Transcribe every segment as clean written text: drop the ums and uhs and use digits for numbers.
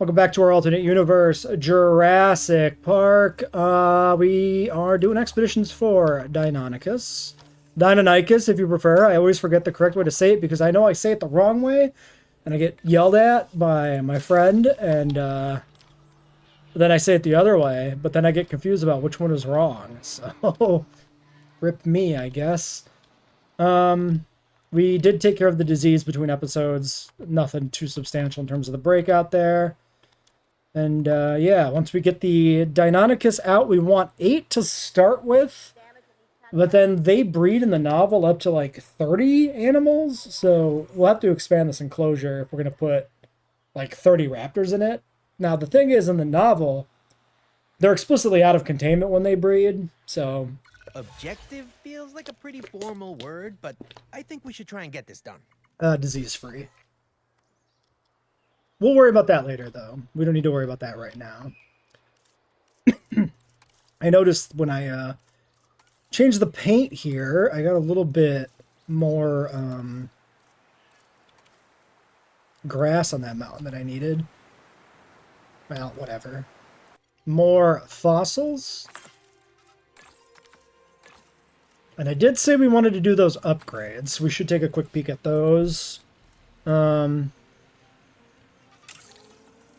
Welcome back to our alternate universe, Jurassic Park. We are doing expeditions for Deinonychus, if you prefer. I always forget the correct way to say it because I know I say it the wrong way, and I get yelled at by my friend, and then I say it the other way, but then I get confused about which one is wrong. So, rip me, I guess. We did take care of the disease between episodes. Nothing too substantial in terms of the breakout there. And yeah, once we get the Deinonychus out, we want 8 to start with. But then they breed in the novel up to like 30 animals. So we'll have to expand this enclosure if we're going to put like 30 raptors in it. Now, the thing is, in the novel, they're explicitly out of containment when they breed. So Objective feels like a pretty formal word, but I think we should try and get this done. disease-free. We'll worry about that later, though. We don't need to worry about that right now. I noticed when I changed the paint here, I got a little bit more grass on that mountain that I needed. Well, whatever. More fossils. And I did say we wanted to do those upgrades. We should take a quick peek at those.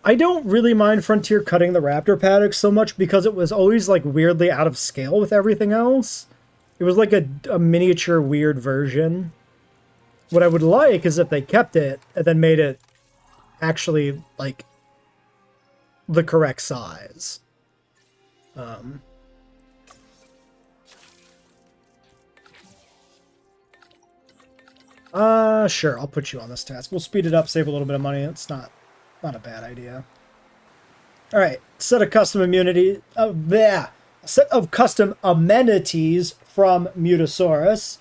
I don't really mind Frontier cutting the raptor paddock so much because it was always like weirdly out of scale with everything else. It was like a miniature weird version. What I would like is if they kept it and then made it actually like the correct size. Sure, I'll put you on this task. We'll speed it up, save a little bit of money. It's not a bad idea. All right, set of custom immunity. Set of custom amenities from Mutasaurus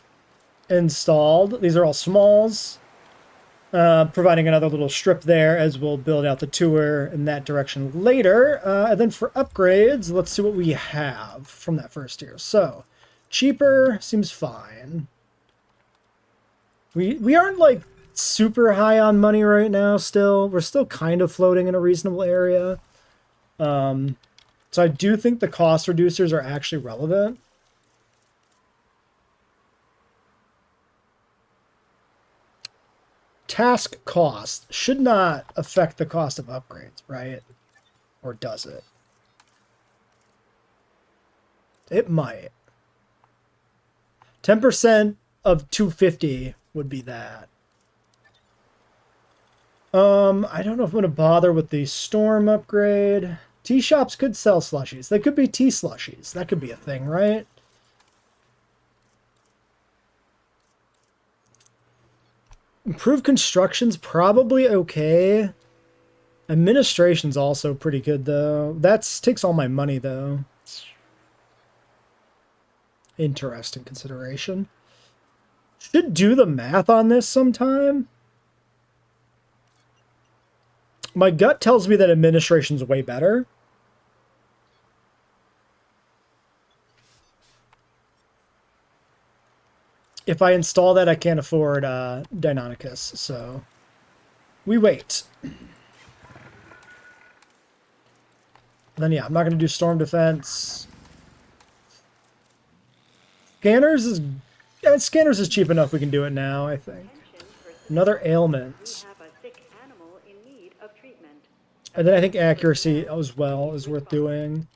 installed. These are all smalls, providing another little strip there as we'll build out the tour in that direction later. And then for upgrades, let's see what we have from that first tier. So, cheaper seems fine. We aren't like super high on money right now still. We're still kind of floating in a reasonable area. So I do think the cost reducers are actually relevant. Task cost should not affect the cost of upgrades, right? Or does it? It might. 10% of 250 would be that. I don't know if I'm going to bother with the storm upgrade. Tea shops could sell slushies. They could be tea slushies. That could be a thing, right? Improved construction's probably okay. Administration's also pretty good, though. That takes all my money, though. Interesting consideration. Should do the math on this sometime. My gut tells me that administration's way better. If I install that, I can't afford Deinonychus, so we wait. And then, yeah, I'm not going to do storm defense. Scanners is cheap enough. We can do it now, I think. Another ailment. And then I think accuracy as well is worth doing.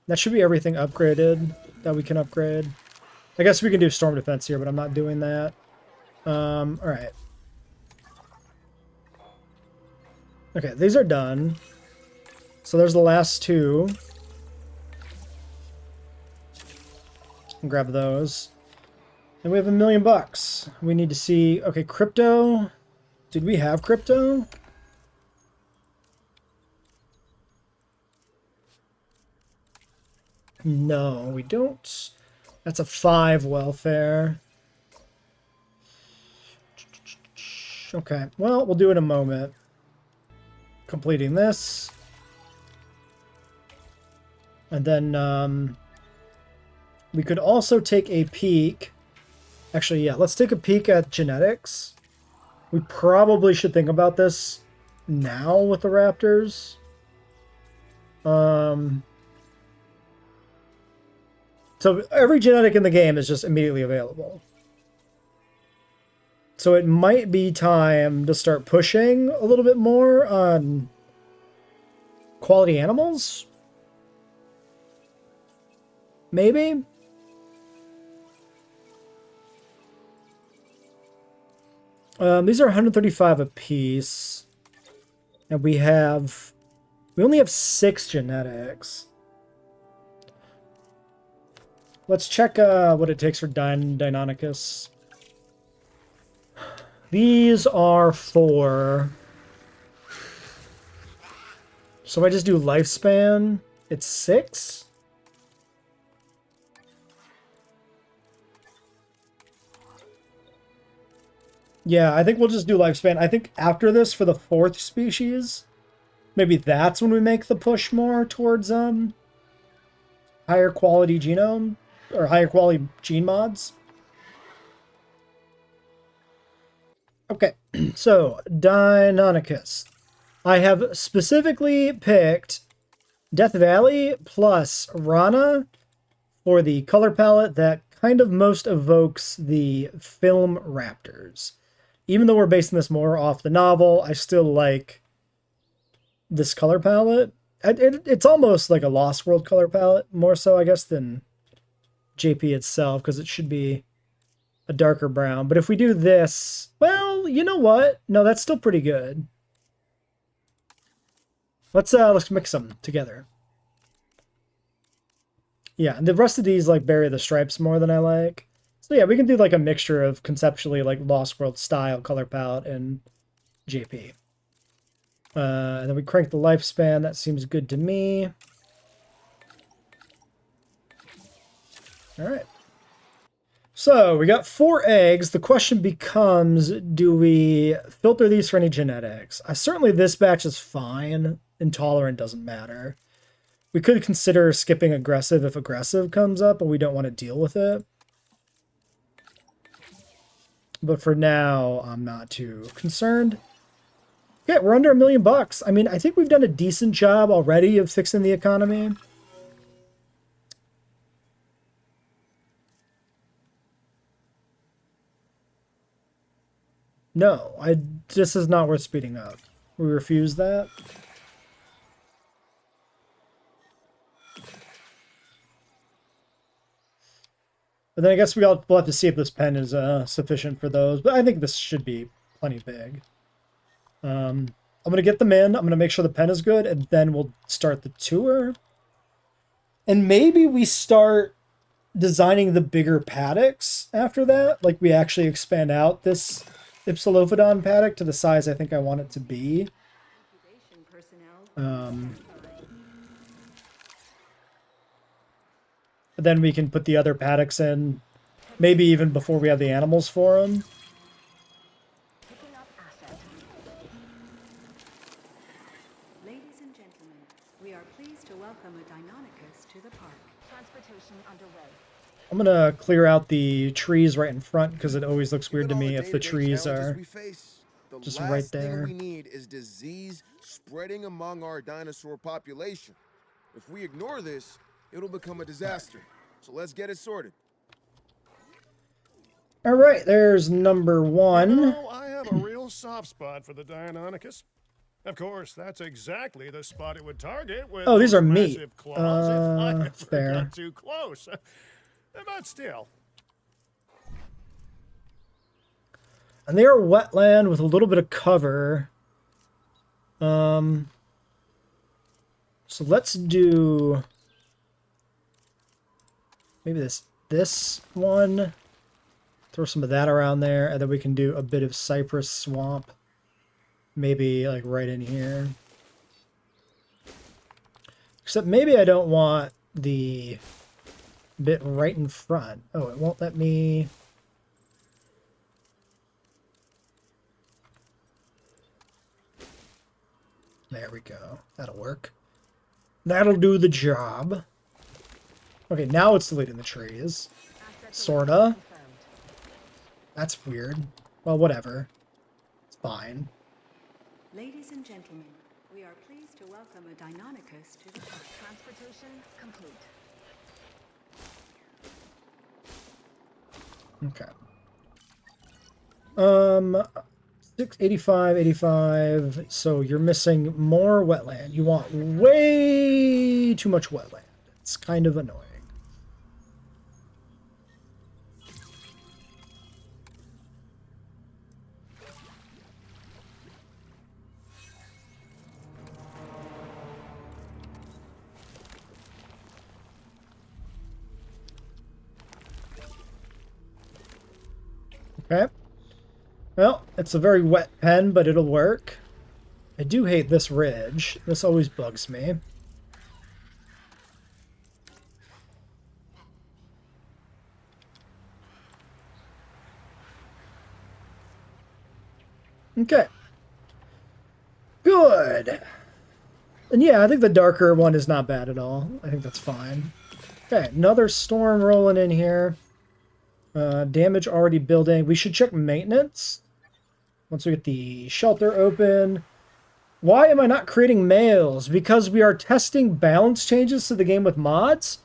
That should be everything upgraded that we can upgrade. I guess we can do storm defense here, but I'm not doing that. Alright. Okay, these are done. So there's the last two. Grab those. And we have $1 million. We need to see... Okay, crypto. Did we have crypto? No, we don't. That's a 5 welfare. Okay, well, we'll do it in a moment. Completing this. And then we could also take a peek. Actually, yeah, let's take a peek at genetics. We probably should think about this now with the raptors. So every genetic in the game is just immediately available. So it might be time to start pushing a little bit more on quality animals. Maybe? These are 135 apiece. And we only have 6 genetics. Let's check what it takes for Deinonychus. These are 4. So if I just do lifespan, it's 6? Yeah, I think we'll just do lifespan. I think after this, for the 4th species, maybe that's when we make the push more towards higher quality genome, or higher quality gene mods. Okay, so Deinonychus. I have specifically picked Death Valley plus Rana for the color palette that kind of most evokes the film raptors. Even though we're basing this more off the novel, I still like this color palette. It's almost like a Lost World color palette, more so, I guess, than JP itself, because it should be a darker brown. But if we do this, well, you know what? No, that's still pretty good. Let's mix them together. Yeah, and the rest of these like bury the stripes more than I like. So yeah, we can do like a mixture of conceptually like Lost World style color palette and JP. And then we crank the lifespan. That seems good to me. All right. So we got 4 eggs. The question becomes, do we filter these for any genetics? Certainly this batch is fine. Intolerant doesn't matter. We could consider skipping aggressive if aggressive comes up and we don't want to deal with it. But for now, I'm not too concerned. Yeah, we're under $1 million. I mean, I think we've done a decent job already of fixing the economy. No, this is not worth speeding up. We refuse that. But then I guess we'll have to see if this pen is sufficient for those. But I think this should be plenty big. I'm going to get them in. I'm going to make sure the pen is good. And then we'll start the tour. And maybe we start designing the bigger paddocks after that. Like we actually expand out this Ipsilophodon paddock to the size I think I want it to be. Then we can put the other paddocks in, maybe even before we have the animals for them. Ladies and gentlemen, we are pleased to welcome a Deinonychus to the park. Transportation underway. I'm gonna clear out the trees right in front because it always looks weird to me if the trees are just right there. The last thing we need is disease spreading among our dinosaur population. If we ignore this, it'll become a disaster. So let's get it sorted. All right, there's number 1. You know, I have a real soft spot for the Deinonychus. Of course, that's exactly the spot it would target with these are massive meat. claws if I ever Fair. got too close. But still. And they are wetland with a little bit of cover. So let's do maybe this one. Throw some of that around there, and then we can do a bit of cypress swamp. Maybe like right in here. Except maybe I don't want the bit right in front. Oh, it won't let me. There we go. That'll work. That'll do the job. Okay, now it's deleting the trees. Sorta. That's weird. Well, whatever. It's fine. Ladies and gentlemen, we are pleased to welcome a Deinonychus to the park. Transportation complete. Okay. 685, 85. So you're missing more wetland. You want way too much wetland. It's kind of annoying. Okay. Well, it's a very wet pen, but it'll work. I do hate this ridge. This always bugs me. Okay. Good. And yeah, I think the darker one is not bad at all. I think that's fine. Okay, another storm rolling in here. Damage already building. We should check maintenance. Once we get the shelter open. Why am I not creating males? Because we are testing balance changes to the game with mods.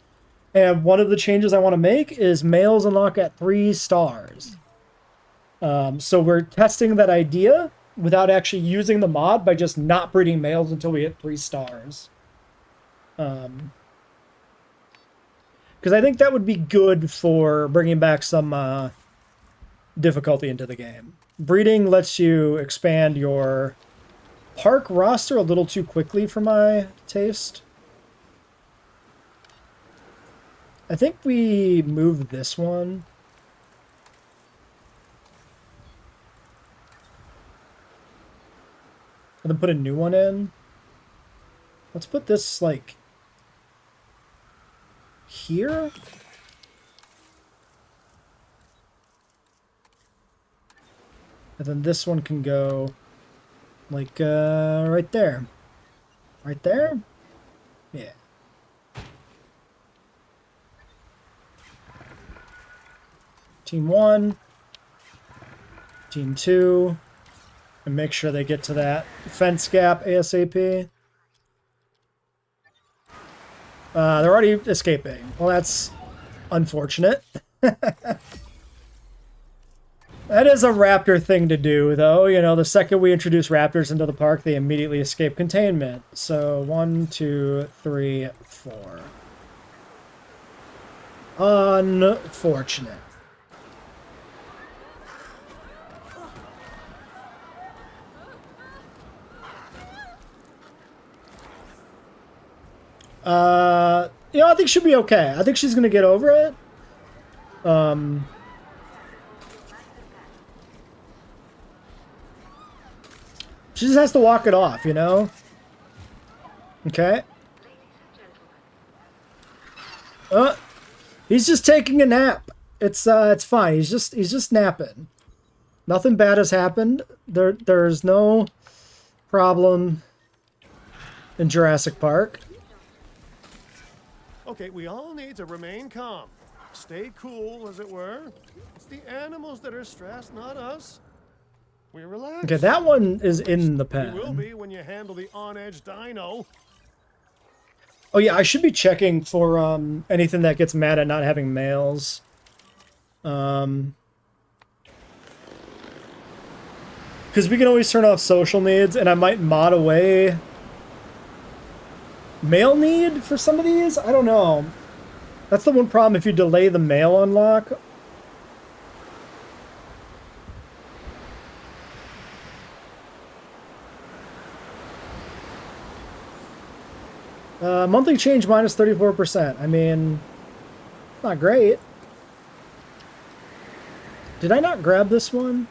And one of the changes I want to make is males unlock at 3 stars. So we're testing that idea without actually using the mod by just not breeding males until we hit 3 stars. Because I think that would be good for bringing back some difficulty into the game. Breeding lets you expand your park roster a little too quickly for my taste. I think we moved this one. And then put a new one in. Let's put this, like, here? And then this one can go, like, right there. Right there? Yeah. Team 1. Team 2. And make sure they get to that fence gap ASAP. They're already escaping. Well, that's unfortunate. That is a raptor thing to do, though. You know, the second we introduce raptors into the park, they immediately escape containment. So, 1, 2, 3, 4. Unfortunate. You know, I think she'll be okay. I think she's gonna get over it. She just has to walk it off, you know? Okay. He's just taking a nap. It's fine. He's just napping. Nothing bad has happened. There's no problem in Jurassic Park. Okay, we all need to remain calm. Stay cool, as it were. It's the animals that are stressed, not us. We relax. Okay, that one is in the pen. You will be when you handle the on-edge dino. Oh yeah, I should be checking for anything that gets mad at not having males. Because we can always turn off social needs, and I might mod away male need for some of these? I don't know. That's the one problem if you delay the male unlock. Monthly change minus 34%. I mean, not great. Did I not grab this one?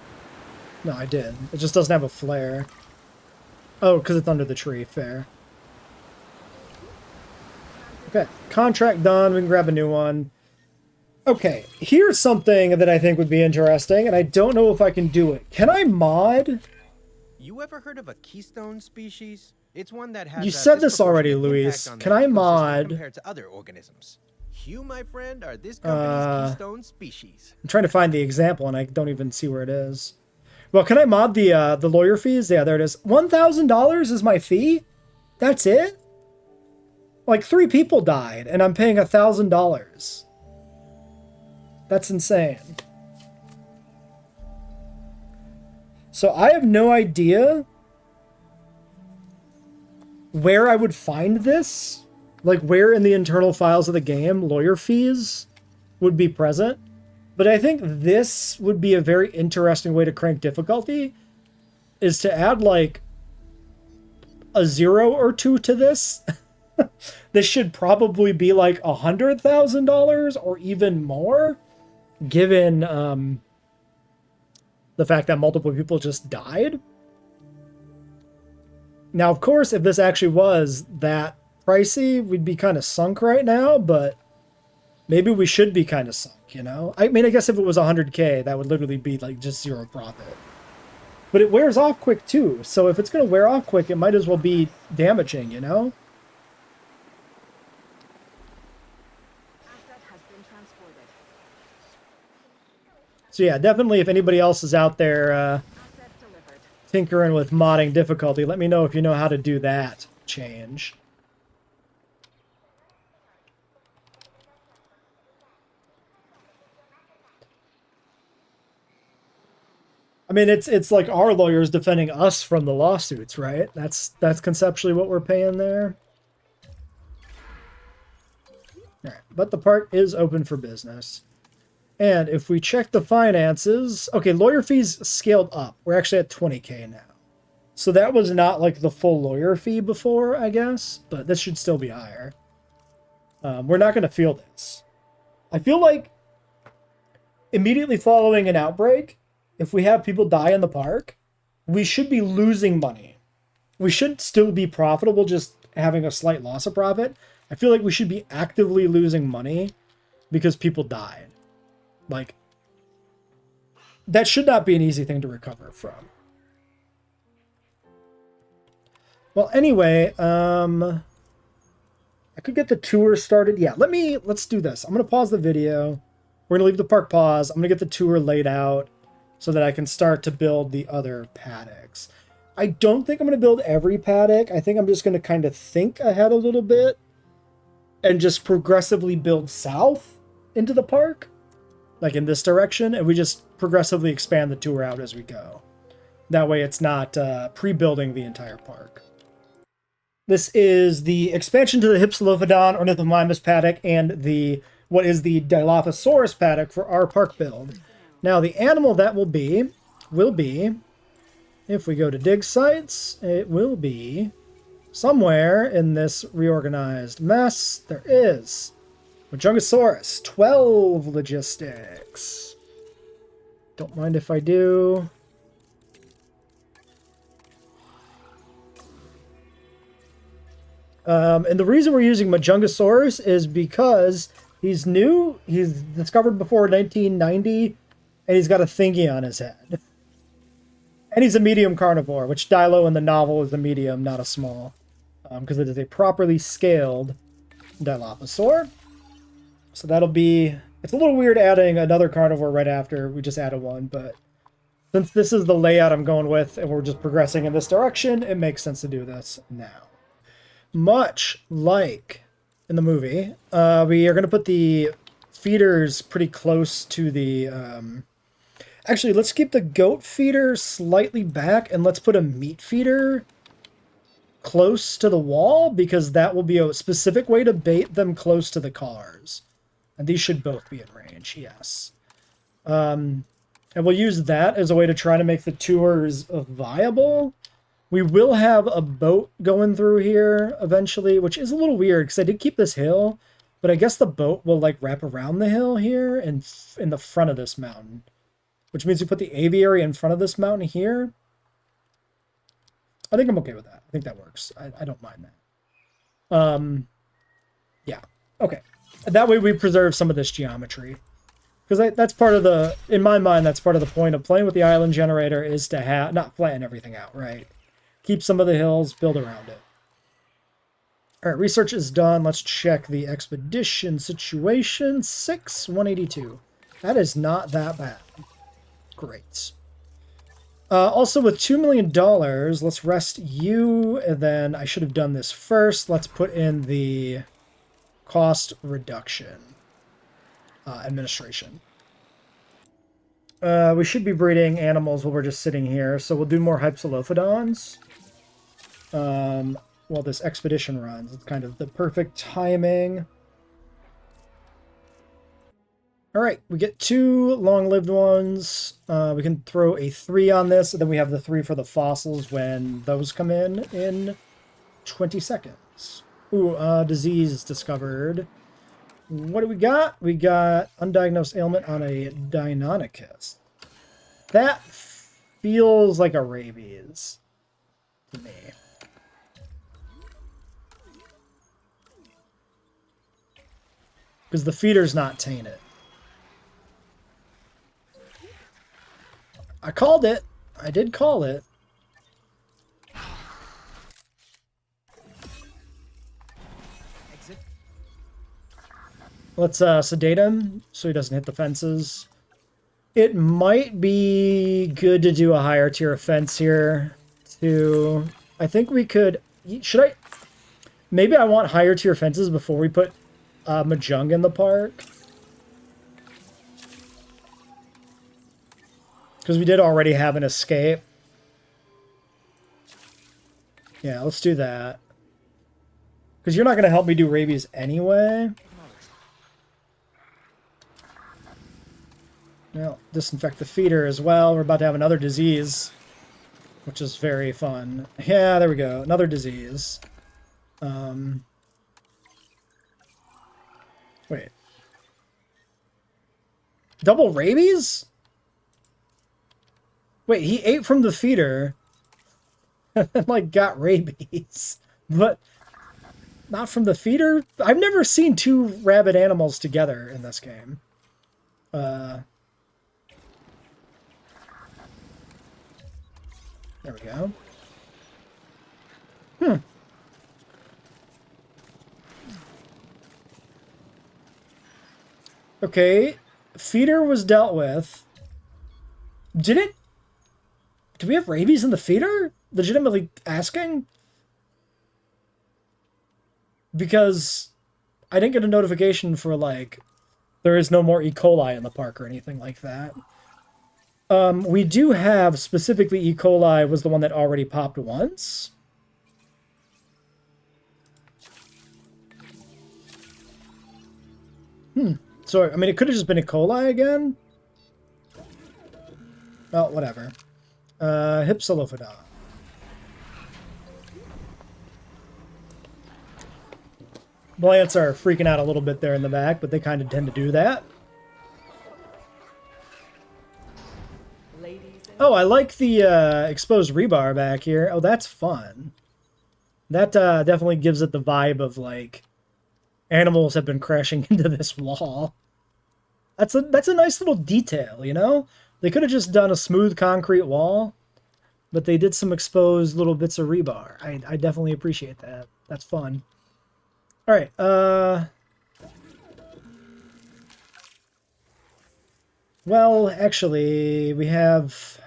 No, I did. It just doesn't have a flare. Oh, because it's under the tree. Fair. Okay, contract done. We can grab a new one. Okay, here's something that I think would be interesting, and I don't know if I can do it. Can I mod? You ever heard of a keystone species? It's one that has You said this already, Luis. Can I mod compared to other organisms? You, my friend, are this company's keystone species. I'm trying to find the example, and I don't even see where it is. Well, can I mod the lawyer fees? Yeah, there it is. $1,000 is my fee? That's it? Like 3 people died, and I'm paying $1,000. That's insane. So I have no idea where I would find this. Like where in the internal files of the game lawyer fees would be present. But I think this would be a very interesting way to crank difficulty, is to add like a 0 or 2 to this. This should probably be like $100,000 or even more, given the fact that multiple people just died. Now, of course, if this actually was that pricey, we'd be kind of sunk right now, but maybe we should be kind of sunk, you know? I mean, I guess if it was 100K, that would literally be like just 0 profit. But it wears off quick too, so if it's going to wear off quick, it might as well be damaging, you know? Asset has been transported. So yeah, definitely if anybody else is out there Asset delivered. tinkering with modding difficulty, let me know if you know how to do that change. I mean, it's like our lawyers defending us from the lawsuits, right? That's conceptually what we're paying there. All right, but the park is open for business. And if we check the finances, okay, lawyer fees scaled up. We're actually at 20K now. So that was not like the full lawyer fee before, I guess, but this should still be higher. We're not going to feel this. I feel like immediately following an outbreak, if we have people die in the park, we should be losing money. We should still be profitable, just having a slight loss of profit. I feel like we should be actively losing money because people died. Like, that should not be an easy thing to recover from. Well, anyway, I could get the tour started. Yeah, let's do this. I'm going to pause the video. We're going to leave the park pause. I'm going to get the tour laid out so that I can start to build the other paddocks. I don't think I'm going to build every paddock. I think I'm just going to kind of think ahead a little bit and just progressively build south into the park, like in this direction, and we just progressively expand the tour out as we go. That way it's not pre-building the entire park. This is the expansion to the Hypsilophodon ornithomimus paddock and what is the Dilophosaurus paddock for our park build. Now, the animal that will be, if we go to dig sites, it will be somewhere in this reorganized mess. There is Majungasaurus, 12 logistics. Don't mind if I do. And the reason we're using Majungasaurus is because he's new. He's discovered before 1990, and he's got a thingy on his head. And he's a medium carnivore, which Dilo in the novel is a medium, not a small. Because it is a properly scaled Dilophosaur. So that'll be... It's a little weird adding another carnivore right after we just added one, but since this is the layout I'm going with, and we're just progressing in this direction, it makes sense to do this now. Much like in the movie, we are going to put the feeders pretty close to the... Actually, let's keep the goat feeder slightly back, and let's put a meat feeder close to the wall, because that will be a specific way to bait them close to the cars. And these should both be in range, yes. And we'll use that as a way to try to make the tours viable. We will have a boat going through here eventually, which is a little weird because I did keep this hill, but I guess the boat will like wrap around the hill here and in the front of this mountain, which means we put the aviary in front of this mountain here. I think I'm okay with that. I think that works. I don't mind that. Yeah. Okay. That way we preserve some of this geometry. Because that's part of the, in my mind, that's part of the point of playing with the island generator is to have, not flatten everything out, right? Keep some of the hills, build around it. All right, research is done. Let's check the expedition situation. 182. That is not that bad. Great. Also, with $2 million, let's rest you, and then I should have done this first. Let's put in the cost reduction administration. We should be breeding animals while we're just sitting here, so we'll do more Hypsilophodons while this expedition runs. It's kind of the perfect timing. All right, we get 2 long-lived ones. We can throw a 3 on this, and then we have the 3 for the fossils when those come in 20 seconds. Ooh, disease discovered. What do we got? We got undiagnosed ailment on a Deinonychus. That feels like a rabies to me. Because the feeder's not tainted. I called it. I did call it. Exit. Let's sedate him so he doesn't hit the fences. It might be good to do a higher tier of fence here. I think we could... Should I... Maybe I want higher tier fences before we put Mahjong in the park. Because we did already have an escape. Yeah, let's do that. Because you're not going to help me do rabies anyway. Well, disinfect the feeder as well. We're about to have another disease, which is very fun. Yeah, there we go. Another disease. Wait. Double rabies? Wait, he ate from the feeder and like got rabies, but not from the feeder? I've never seen 2 rabid animals together in this game. There we go. Okay, feeder was dealt with. Do we have rabies in the feeder? Legitimately asking? Because I didn't get a notification for, like, there is no more E. coli in the park or anything like that. We do have, specifically E. coli was the one that already popped once. So, I mean, it could have just been E. coli again. Well, whatever. Hypsilophodon. Plants are freaking out a little bit there in the back, but they kind of tend to do that. Oh, I like the exposed rebar back here. Oh, that's fun. That definitely gives it the vibe of, like, animals have been crashing into this wall. That's a nice little detail, you know? They could have just done a smooth concrete wall, but they did some exposed little bits of rebar. I definitely appreciate that. That's fun. All right, well, actually, we have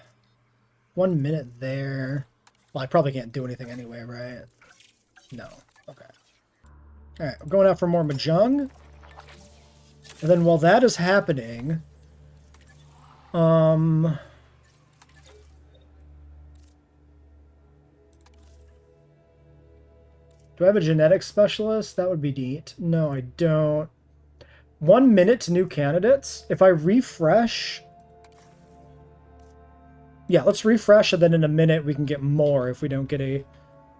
1 minute there. Well, I probably can't do anything anyway, right? No. Okay. All right, we're going out for more Mahjong. And then while that is happening, do I have a genetics specialist? That would be neat. No, I don't. 1 minute to new candidates. If I refresh... Yeah, let's refresh, and then in a minute we can get more if we don't get a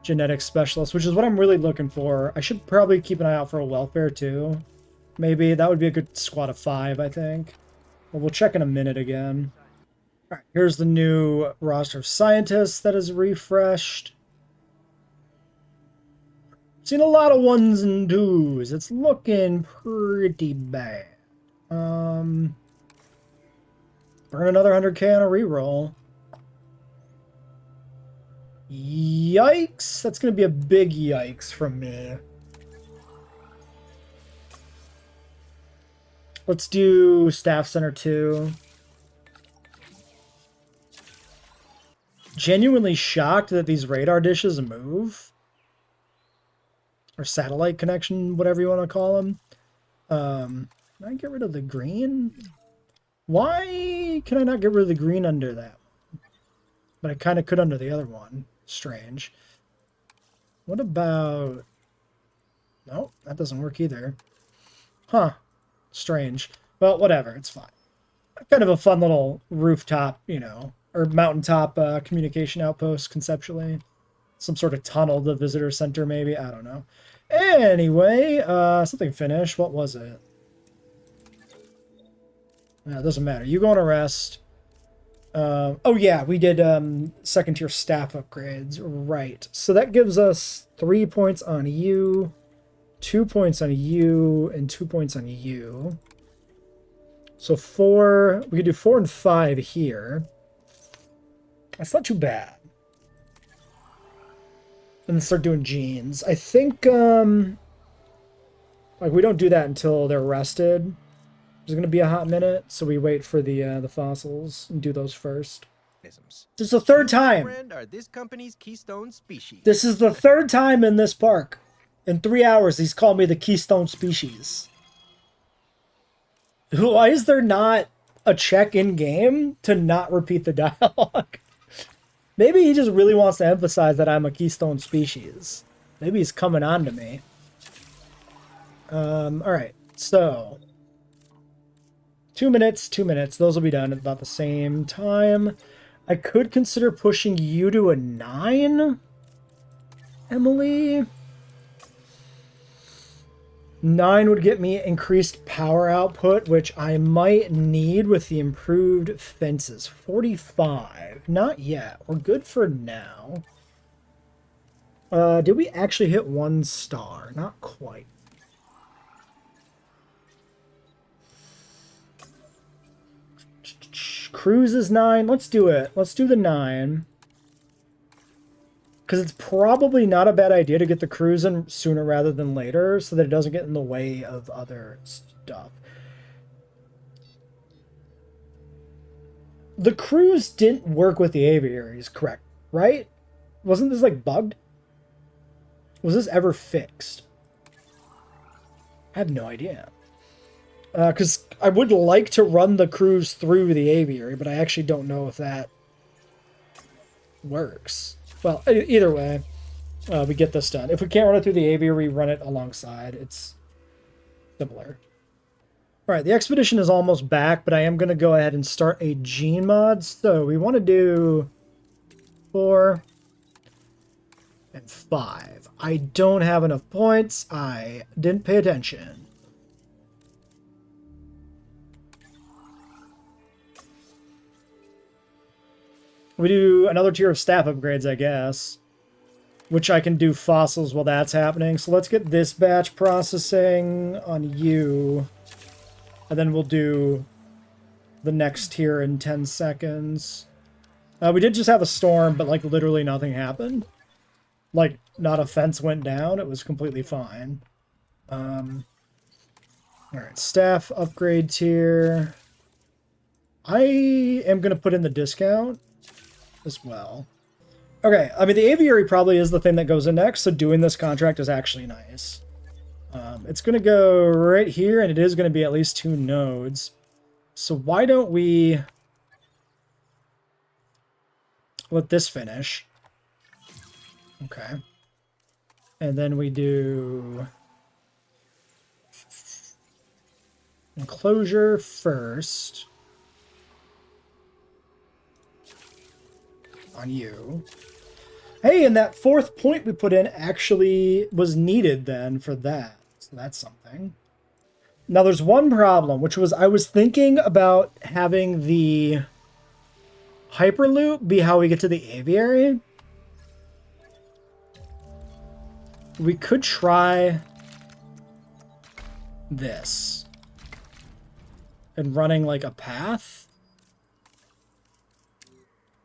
genetics specialist, which is what I'm really looking for. I should probably keep an eye out for a welfare, too. Maybe. That would be a good squad of 5, I think. Well, we'll check in a minute again. All right, here's the new roster of scientists that is refreshed. Seen a lot of 1s and 2s. It's looking pretty bad. Burn another 100k on a reroll. Yikes. That's going to be a big yikes from me. Let's do Staff Center 2. genuinely shocked that these radar dishes move. Or satellite connection, whatever you want to call them. Can I get rid of the green? Why can I not get rid of the green under that? But I kind of could under the other one. Strange. What about... Nope, that doesn't work either. Huh. Strange. Well, whatever, it's fine. Kind of a fun little rooftop, you know, or mountaintop communication outpost, conceptually. Some sort of tunnel to the visitor center, maybe. I don't know. Anyway, something finished. What was it? It doesn't matter. You go on a rest. Oh, yeah, we did second-tier staff upgrades. Right. So that gives us 3 points on you, 2 points on you, and 2 points on you. So 4... We could do 4 and 5 here. That's not too bad. And then start doing genes. I think, like, we don't do that until they're rested. There's going to be a hot minute, so we wait for the fossils and do those first. This is the third time. Friend are this company's keystone species. This is the third time in this park. In 3 hours, he's called me the keystone species. Why is there not a check in game to not repeat the dialogue? Maybe he just really wants to emphasize that I'm a keystone species. Maybe he's coming on to me. Alright, so 2 minutes, 2 minutes. Those will be done at about the same time. I could consider pushing you to a 9, Emily. 9 would get me increased power output, which I might need with the improved fences. 45. Not yet. We're good for now. Did we actually hit 1 star? Not quite. Cruise is 9. Let's do it. Let's do the 9. Because it's probably not a bad idea to get the cruise in sooner rather than later so that it doesn't get in the way of other stuff. The cruise didn't work with the aviaries, correct? Right? Wasn't this, like, bugged? Was this ever fixed? I have no idea. Because I would like to run the cruise through the aviary, but I actually don't know if that works. Well, either way, we get this done. If we can't run it through the aviary, we run it alongside. It's similar. All right, the expedition is almost back, but I am going to go ahead and start a gene mod. So we want to do 4 and 5. I don't have enough points. I didn't pay attention. We do another tier of staff upgrades, I guess, which I can do fossils while that's happening. So let's get this batch processing on you, and then we'll do the next tier in 10 seconds. We did just have a storm, but, like, literally nothing happened. Like, not a fence went down. It was completely fine. All right, staff upgrade tier. I am going to put in the discount as well. Okay, I mean, the aviary probably is the thing that goes in next, so doing this contract is actually nice. It's going to go right here, and it is going to be at least 2 nodes. So why don't we let this finish? Okay. And then we do enclosure first. On you. Hey, and that 4th point we put in actually was needed then for that. So that's something. Now there's one problem, which was I was thinking about having the Hyperloop be how we get to the aviary. We could try this. And running like a path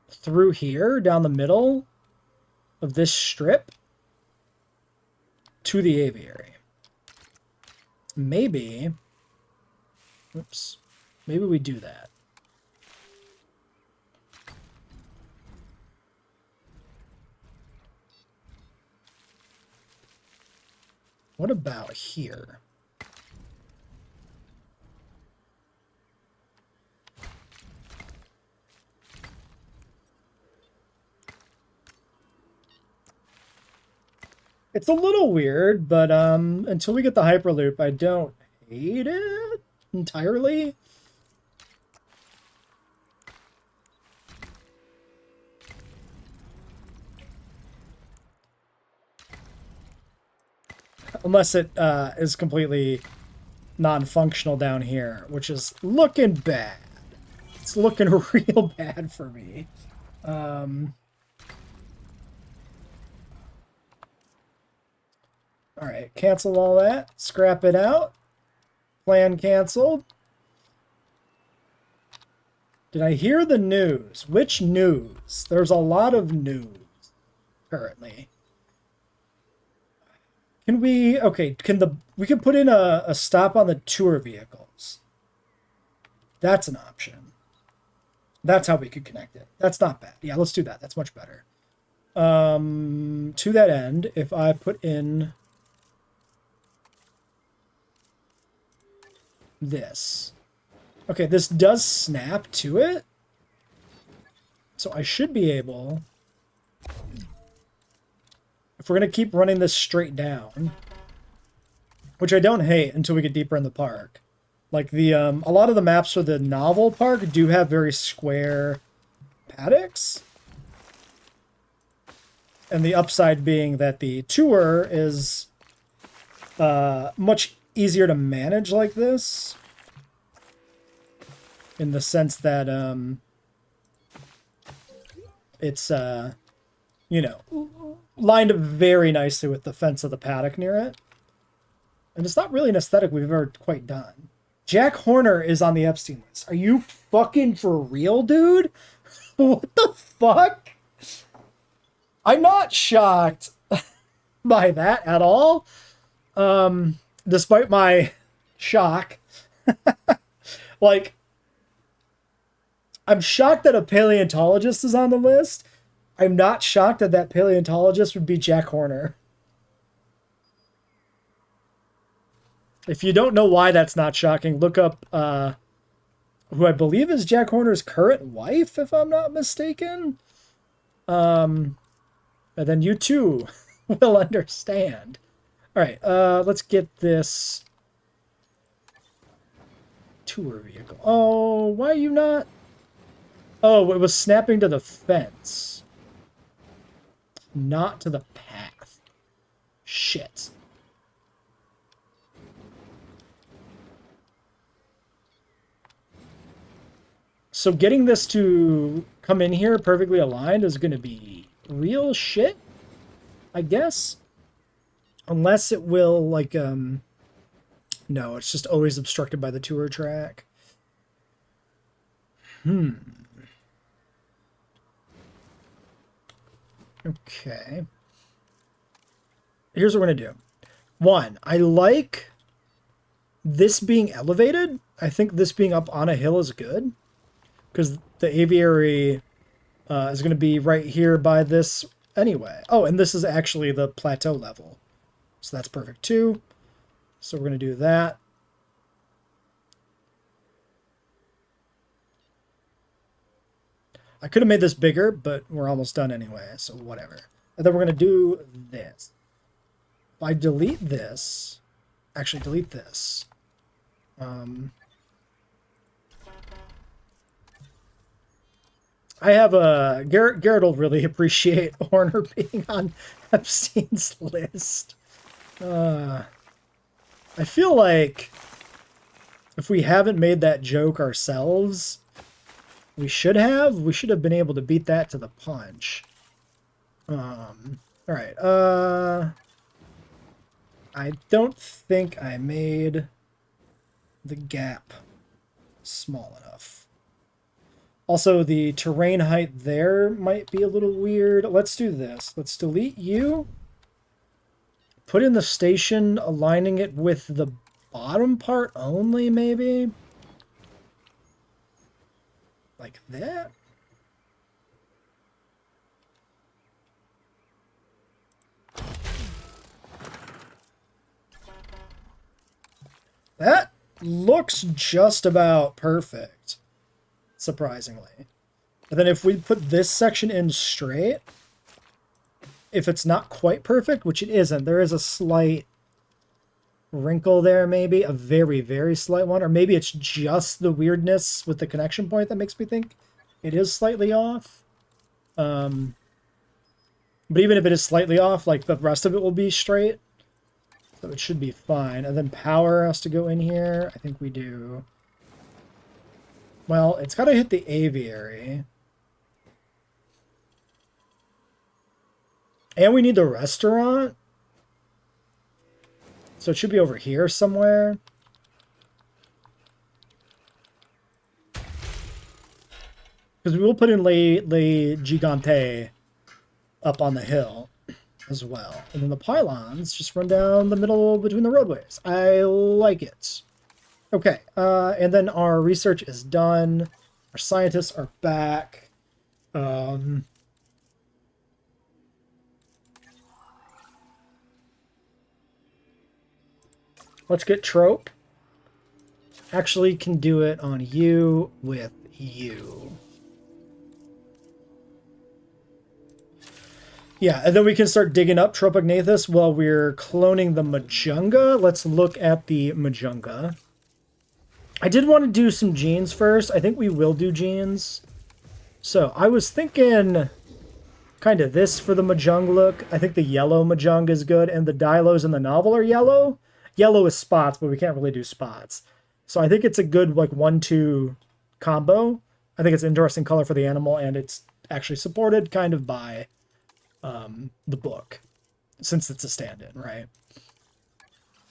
through here, down the middle of this strip to the aviary. Maybe, oops, maybe we do that. What about here? It's a little weird, but until we get the Hyperloop, I don't hate it entirely. Unless it is completely non-functional down here, which is looking bad. It's looking real bad for me. Alright, cancel all that. Scrap it out. Plan canceled. Did I hear the news? Which news? There's a lot of news currently. Can we... Okay, we can put in a stop on the tour vehicles. That's an option. That's how we could connect it. That's not bad. Yeah, let's do that. That's much better. To that end, if I put in this. Okay, this does snap to it. So I should be able... If we're going to keep running this straight down, which I don't hate until we get deeper in the park. Like a lot of the maps for the novel park do have very square paddocks. And the upside being that the tour is much easier to manage like this. In the sense that it's, you know, lined up very nicely with the fence of the paddock near it. And it's not really an aesthetic we've ever quite done. Jack Horner is on the Epstein list. Are you fucking for real, dude? What the fuck? I'm not shocked by that at all. Despite my shock. Like, I'm shocked that a paleontologist is on the list. I'm not shocked that that paleontologist would be Jack Horner. If you don't know why that's not shocking, look up who I believe is Jack Horner's current wife, if I'm not mistaken. And then you too will understand. All right, let's get this tour vehicle. Oh, why are you not? Oh, it was snapping to the fence. Not to the path. Shit. So getting this to come in here perfectly aligned is going to be real shit, I guess. Unless it will, like, no, it's just always obstructed by the tour track. Okay. Here's what we're going to do. One, I like this being elevated. I think this being up on a hill is good. Because the aviary is going to be right here by this anyway. Oh, and this is actually the plateau level. So that's perfect too. So we're going to do that. I could have made this bigger, but we're almost done anyway, so whatever. And then we're going to do this. If I delete this, actually delete this. I have a... Garrett will really appreciate Horner being on Epstein's list. I feel like if we haven't made that joke ourselves... We should have been able to beat that to the punch. Alright, I don't think I made the gap small enough. Also, the terrain height there might be a little weird. Let's do this. Let's delete you. Put in the station, aligning it with the bottom part only, maybe? Like that? That looks just about perfect, surprisingly. And then if we put this section in straight, if it's not quite perfect, which it isn't, there is a slight wrinkle there, maybe a very, very slight one, or maybe it's just the weirdness with the connection point that makes me think it is slightly off. But even if it is slightly off, like the rest of it will be straight, so it should be fine. And then power has to go in here. I think we do. Well, it's got to hit the aviary. And we need the restaurant. So it should be over here somewhere. Because we will put in Le Gigante up on the hill as well. And then the pylons just run down the middle between the roadways. I like it. Okay, and then our research is done. Our scientists are back. Let's get trope. Actually can do it on you with you. Yeah, and then we can start digging up Tropognathus while we're cloning the Majunga. Let's look at the Majunga. I did want to do some genes first. I think we will do genes. So I was thinking kind of this for the Majung look. I think the yellow Majung is good, and the Dilos in the novel are yellow. Yellow is spots, but we can't really do spots. So I think it's a good like 1-2 combo. I think it's an interesting color for the animal, and it's actually supported kind of by the book, since it's a stand-in, right?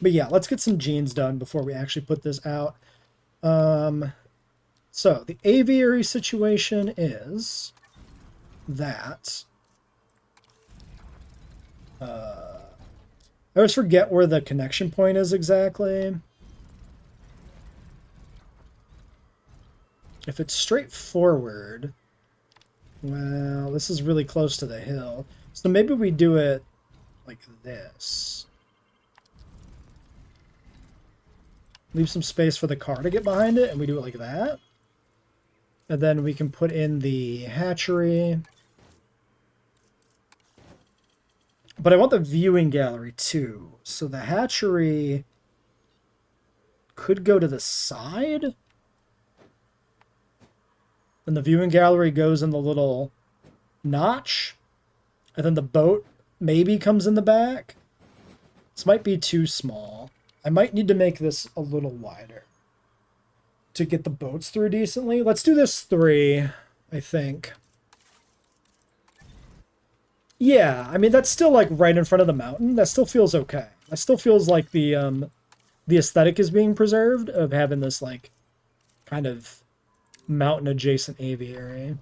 But yeah, let's get some genes done before we actually put this out. So the aviary situation is that I always forget where the connection point is exactly. If it's straightforward, well, this is really close to the hill. So maybe we do it like this. Leave some space for the car to get behind it, and we do it like that. And then we can put in the hatchery. But I want the viewing gallery too. So the hatchery could go to the side. And the viewing gallery goes in the little notch. And then the boat maybe comes in the back. This might be too small. I might need to make this a little wider to get the boats through decently. Let's do this 3, I think. Yeah, I mean, that's still like right in front of the mountain. That still feels okay. That still feels like the aesthetic is being preserved of having this like kind of mountain adjacent aviary.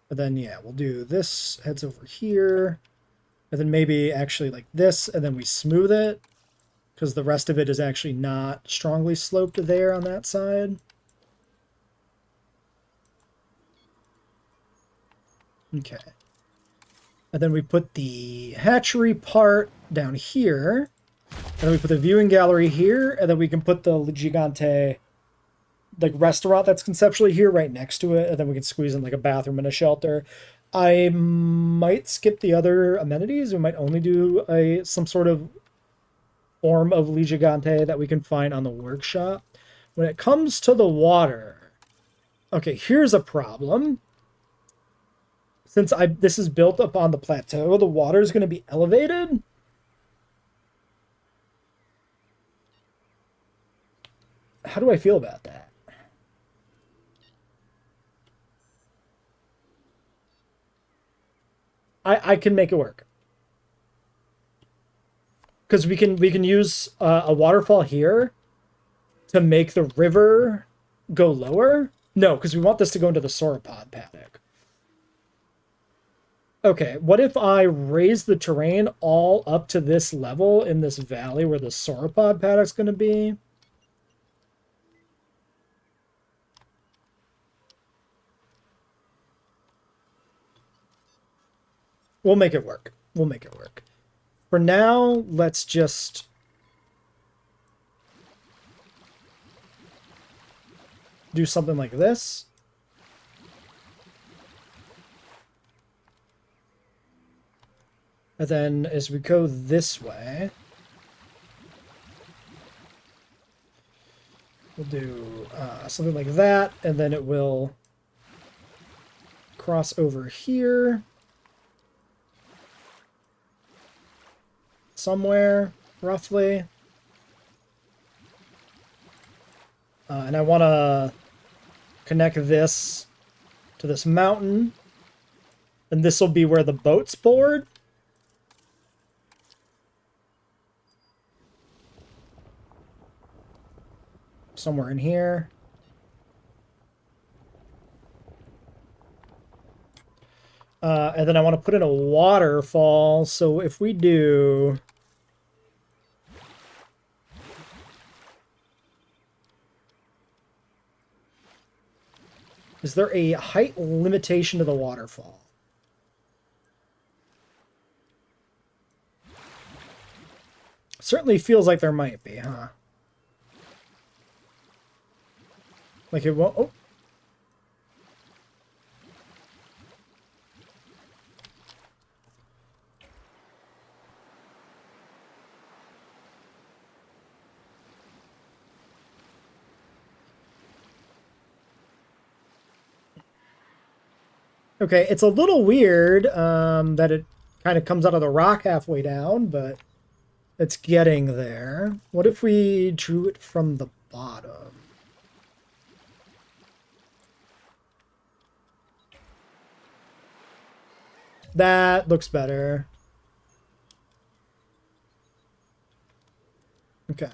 But then, yeah, we'll do this, heads over here, and then maybe actually like this, and then we smooth it, because the rest of it is actually not strongly sloped there on that side. Okay. And then we put the hatchery part down here, and then we put the viewing gallery here, and then we can put the Gigante like restaurant that's conceptually here right next to it, and then we can squeeze in like a bathroom and a shelter. I might skip the other amenities. We might only do some sort of form of Le Gigante that we can find on the workshop. When it comes to the water, okay, here's a problem. Since this is built up on the plateau, the water is going to be elevated. How do I feel about that? I can make it work. Because we can use a waterfall here to make the river go lower. No, because we want this to go into the sauropod paddock. Okay, what if I raise the terrain all up to this level in this valley where the sauropod paddock's going to be? We'll make it work. We'll make it work. For now, let's just... do something like this. And then as we go this way, we'll do something like that, and then it will cross over here somewhere, roughly. And I want to connect this to this mountain, and this will be where the boat's moored. Somewhere in here. And then I want to put in a waterfall, so if we do... Is there a height limitation to the waterfall? Certainly feels like there might be, huh? Like it won't... Oh. Okay, it's a little weird that it kind of comes out of the rock halfway down, but it's getting there. What if we drew it from the bottom? That looks better. Okay.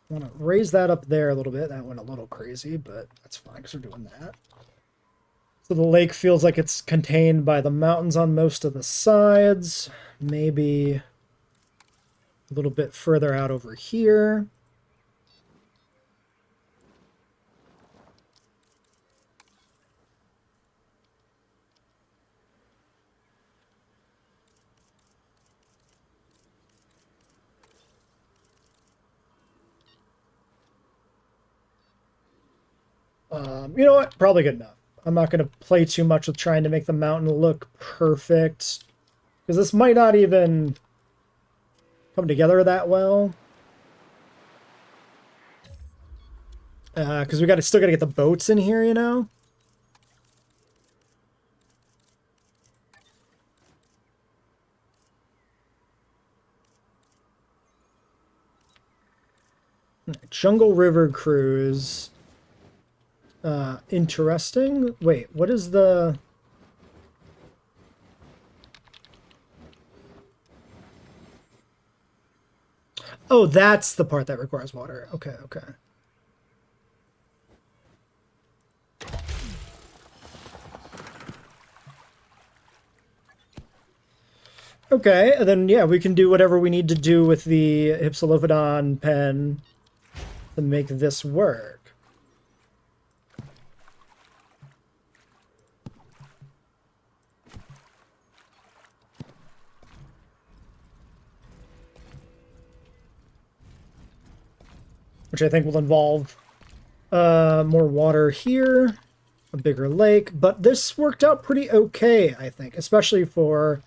I want to raise that up there a little bit. That went a little crazy, but that's fine because we're doing that. So the lake feels like it's contained by the mountains on most of the sides. Maybe a little bit further out over here. You know what? Probably good enough. I'm not going to play too much with trying to make the mountain look perfect, because this might not even come together that well. Because we still got to get the boats in here, you know? Jungle River Cruise. Interesting. Wait, what is the... Oh, that's the part that requires water. Okay, okay. Okay, and then, yeah, we can do whatever we need to do with the Hypsilophodon pen to make this work. Which I think will involve more water here, a bigger lake. But this worked out pretty okay, I think, especially for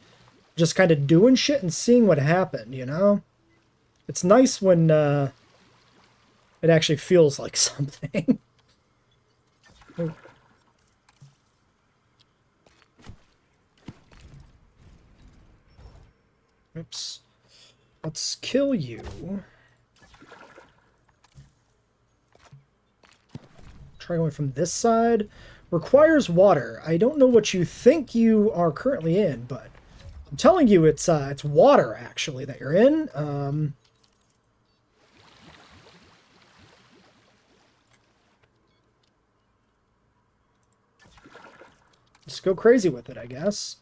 just kind of doing shit and seeing what happened, you know? It's nice when it actually feels like something. Oh. Oops. Let's kill you. Try going from this side. Requires water. I don't know what you think you are currently in, but I'm telling you it's water, actually, that you're in. Just go crazy with it, I guess.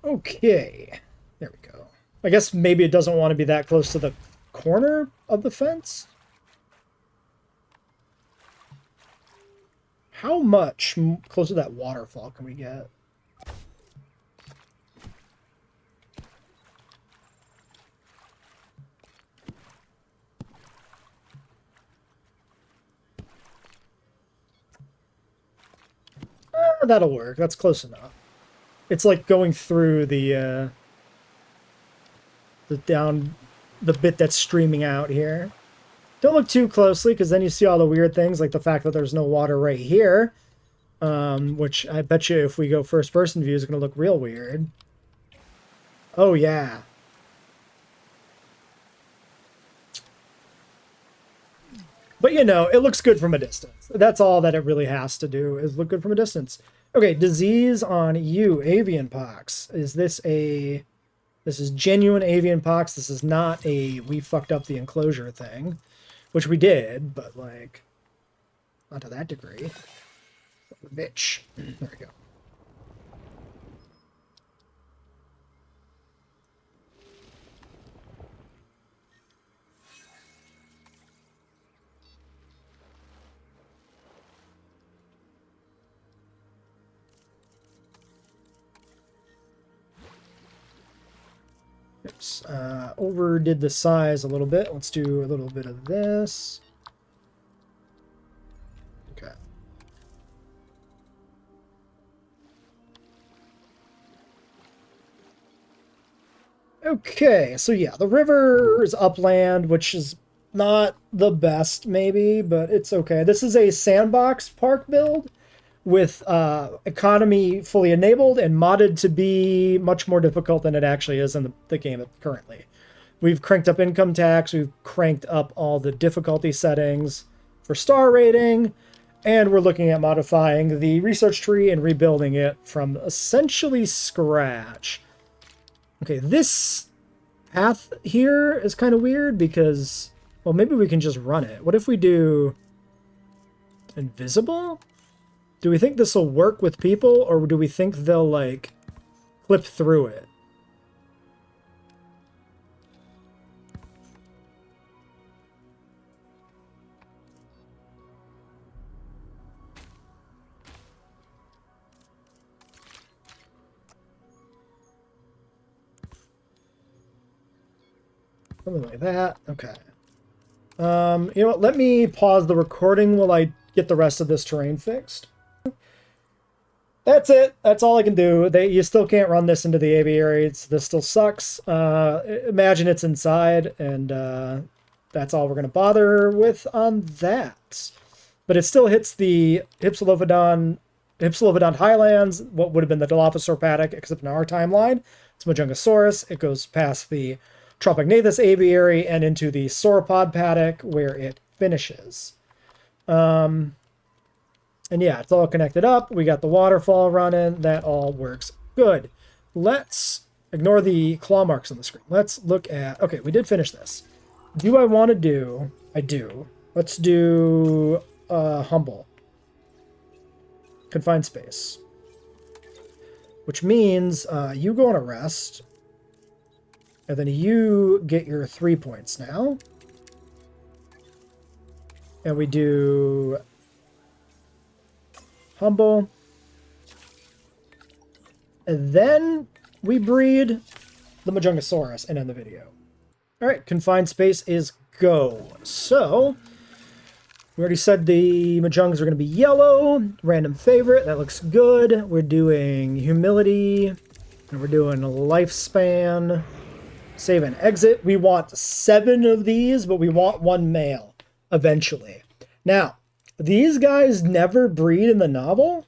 Okay. There we go. I guess maybe it doesn't want to be that close to the corner of the fence. How much close to that waterfall can we get? That'll work. That's close enough. It's like going through the bit that's streaming out here. Don't look too closely, because then you see all the weird things, like the fact that there's no water right here. Which I bet you if we go first-person view is going to look real weird. Oh, yeah. But, you know, it looks good from a distance. That's all that it really has to do, is look good from a distance. Okay, disease on you, avian pox. Is this a... This is genuine avian pox. This is not a we fucked up the enclosure thing. Which we did, but, like, not to that degree. Bitch. There we go. Oops. Overdid the size a little bit. Let's do a little bit of this. Okay. Okay, so yeah, the river is upland, which is not the best, maybe, but it's okay. This is a Sandbox park build with economy fully enabled and modded to be much more difficult than it actually is in the game currently. We've cranked up income tax, we've cranked up all the difficulty settings for star rating, and we're looking at modifying the research tree and rebuilding it from essentially scratch. Okay, this path here is kind of weird because, well, maybe we can just run it. What if we do invisible? Do we think this will work with people, or do we think they'll, like, clip through it? Something like that. Okay. You know what? Let me pause the recording while I get the rest of this terrain fixed. That's it. That's all I can do. You still can't run this into the aviary. This still sucks. Imagine it's inside, and that's all we're going to bother with on that. But it still hits the Hypsilophodon Highlands, what would have been the Dilophosaur paddock, except in our timeline. It's Majungasaurus. It goes past the Tropognathus aviary and into the sauropod paddock, where it finishes. And yeah, it's all connected up. We got the waterfall running. That all works good. Let's ignore the claw marks on the screen. Let's look at... Okay, we did finish this. Do I want to do... I do. Let's do humble. Confined space. Which means you go on a rest. And then you get your 3 points now. And we do... humble. And then we breed the Majungasaurus and end the video. Alright, confined space is go. So, we already said the Majungs are going to be yellow. Random favorite, that looks good. We're doing humility. And we're doing lifespan. Save and exit. We want 7 of these, but we want 1 male eventually. Now, these guys never breed in the novel.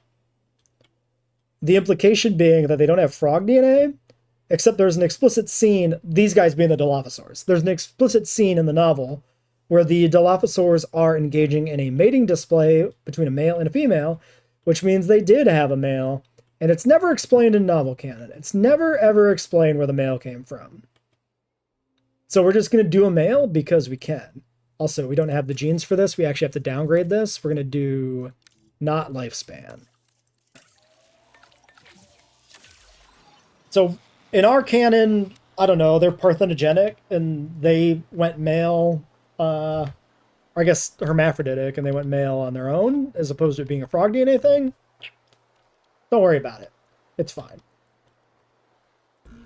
The implication being that they don't have frog DNA, except there's an explicit scene, these guys being the Dilophosaurs. There's an explicit scene in the novel where the Dilophosaurs are engaging in a mating display between a male and a female, which means they did have a male, and it's never explained in novel canon. It's never ever explained where the male came from. So we're just going to do a male because we can. Also, we don't have the genes for this. We actually have to downgrade this. We're going to do not lifespan. So in our canon, I don't know, they're parthenogenic, and they went male Or I guess hermaphroditic, and they went male on their own, as opposed to it being a frog DNA thing. Don't worry about it. It's fine.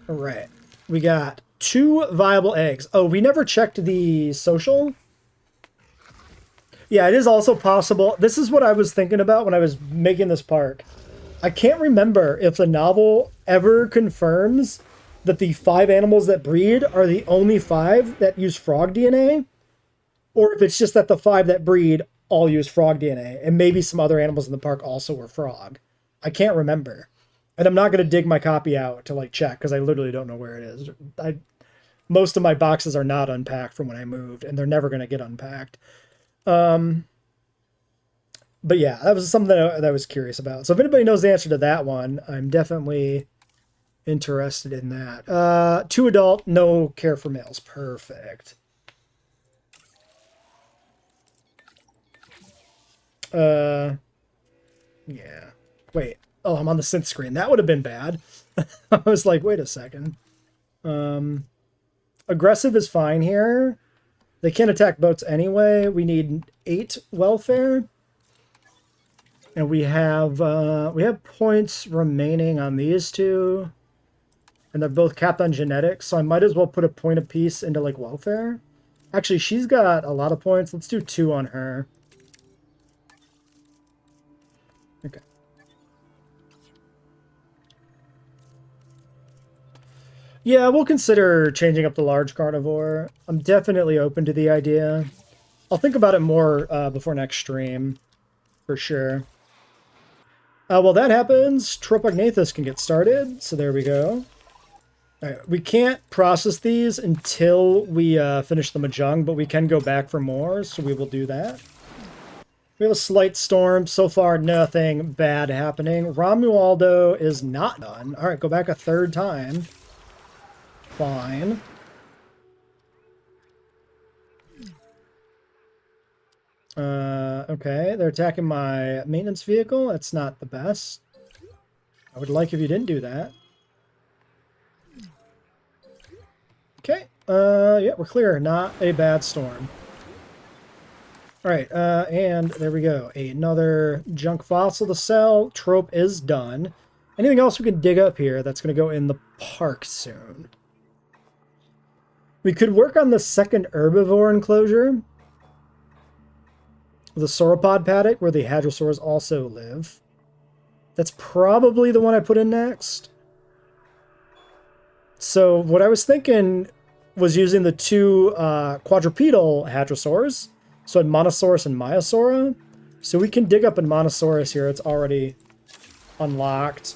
All right. We got 2 viable eggs. Oh, we never checked the social. Yeah, it is also possible. This is what I was thinking about when I was making this park. I can't remember if the novel ever confirms that the 5 animals that breed are the only 5 that use frog DNA, or if it's just that the 5 that breed all use frog DNA, and maybe some other animals in the park also were frog. I can't remember. And I'm not going to dig my copy out to like check, because I literally don't know where it is. Most of my boxes are not unpacked from when I moved, and they're never going to get unpacked. But yeah, that was something that I was curious about. So if anybody knows the answer to that one, I'm definitely interested in that. 2 adult, no care for males. Perfect. Yeah. Wait. Oh, I'm on the synth screen. That would have been bad. I was like, wait a second. Aggressive is fine here. They can't attack boats anyway. We need 8 welfare. And we have points remaining on these 2. And they're both capped on genetics, so I might as well put a point apiece into like welfare. Actually, she's got a lot of points. Let's do 2 on her. Okay. Yeah, we'll consider changing up the large carnivore. I'm definitely open to the idea. I'll think about it more before next stream, for sure. While that happens, Tropognathus can get started, so there we go. All right, we can't process these until we finish the Mahjong, but we can go back for more, so we will do that. We have a slight storm. So far, nothing bad happening. Romualdo is not done. All right, go back a 3rd time. Fine. Okay, they're attacking my maintenance vehicle. That's not the best. I would like if you didn't do that. Okay, yeah, we're clear. Not a bad storm. All right, and there we go. Another junk fossil to sell. Trope is done. Anything else we can dig up here that's going to go in the park soon? We could work on the 2nd herbivore enclosure. The sauropod paddock, where the hadrosaurs also live. That's probably the one I put in next. So what I was thinking was using the 2 quadrupedal hadrosaurs. So in Monosaurus and Myosaura. So we can dig up in Monosaurus here. It's already unlocked.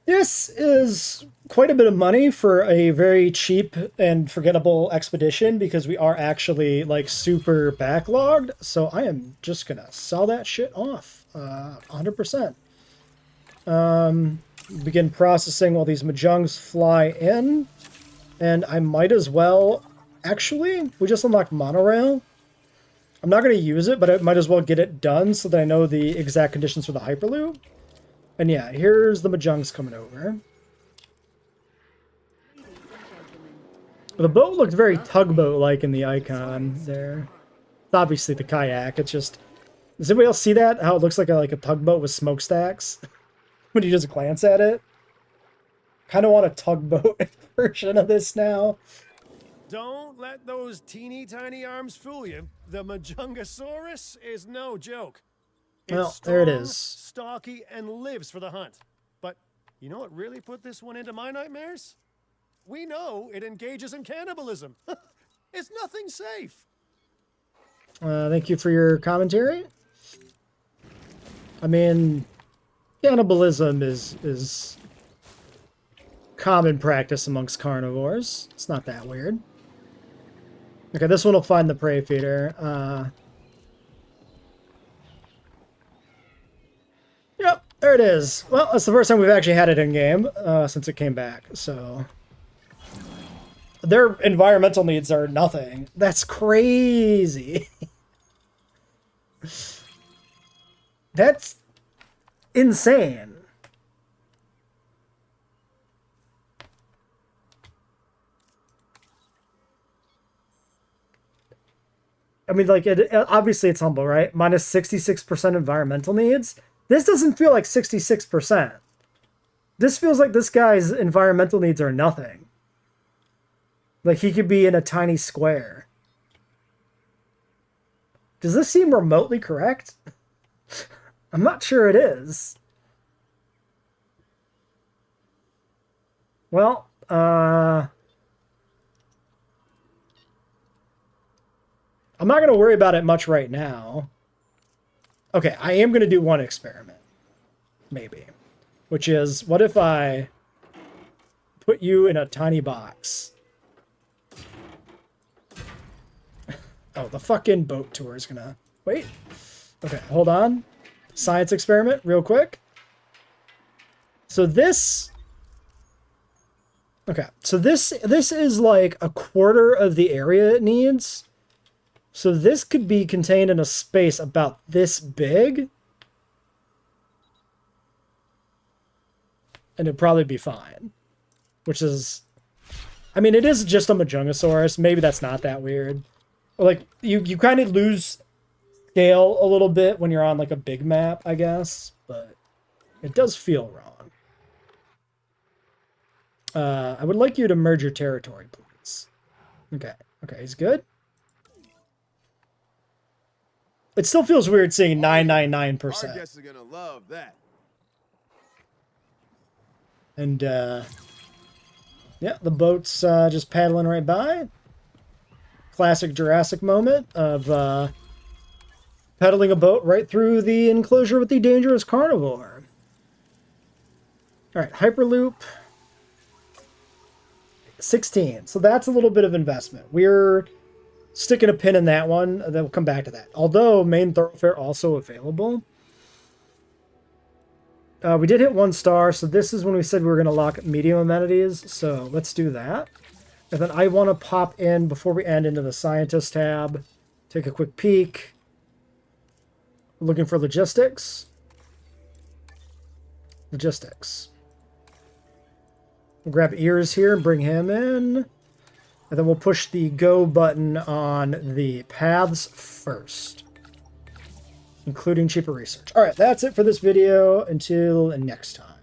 This is quite a bit of money for a very cheap and forgettable expedition, because we are actually like super backlogged. So I am just gonna sell that shit off 100%. Begin processing while these Mahjongs fly in. And I might as well... Actually, we just unlocked monorail. I'm not going to use it, but I might as well get it done so that I know the exact conditions for the Hyperloop. And yeah, here's the Mahjongs coming over. The boat looked very tugboat-like in the icon there. It's obviously the kayak. It's just... Does anybody else see that? How it looks like a tugboat with smokestacks? When you just glance at it? Kind of want a tugboat version of this now. Don't let those teeny tiny arms fool you. The Majungasaurus is no joke. It's Well, strong, there it is. stocky, and lives for the hunt. But you know what really put this one into my nightmares? We know it engages in cannibalism. It's nothing safe. Thank you for your commentary. I mean, cannibalism is common practice amongst carnivores. It's not that weird. Okay, this one will find the prey feeder. Yep, there it is. Well, that's the first time we've actually had it in game since it came back. So their environmental needs are nothing. That's crazy. That's insane. I mean, like, obviously it's humble, right? Minus 66% environmental needs. This doesn't feel like 66%. This feels like this guy's environmental needs are nothing. Like, he could be in a tiny square. Does this seem remotely correct? I'm not sure it is. Well, I'm not going to worry about it much right now. Okay, I am going to do one experiment. Maybe. Which is, what if I put you in a tiny box? Oh, the fucking boat tour is going to... Wait. Okay, hold on. Science experiment, real quick. So this... Okay, so this is like a quarter of the area it needs. So this could be contained in a space about this big. And it'd probably be fine. Which is... I mean, it is just a Majungasaurus. Maybe that's not that weird. Like, you kind of lose scale a little bit when you're on, like, a big map, I guess. But it does feel wrong. I would like you to merge your territory, please. Okay. Okay, he's good. It still feels weird seeing 999%. Our guests are gonna love that. And, yeah, the boat's just paddling right by. Classic Jurassic moment of pedaling a boat right through the enclosure with the dangerous carnivore. All right, Hyperloop. 16. So that's a little bit of investment. We're sticking a pin in that one. Then we'll come back to that. Although main thoroughfare also available. We did hit 1 star, so this is when we said we were going to lock medium amenities. So let's do that. And then I want to pop in, before we end, into the scientist tab. Take a quick peek. Looking for logistics. Logistics. We'll grab Ears here and bring him in. And then we'll push the go button on the paths first, including cheaper research. All right, that's it for this video. Until next time.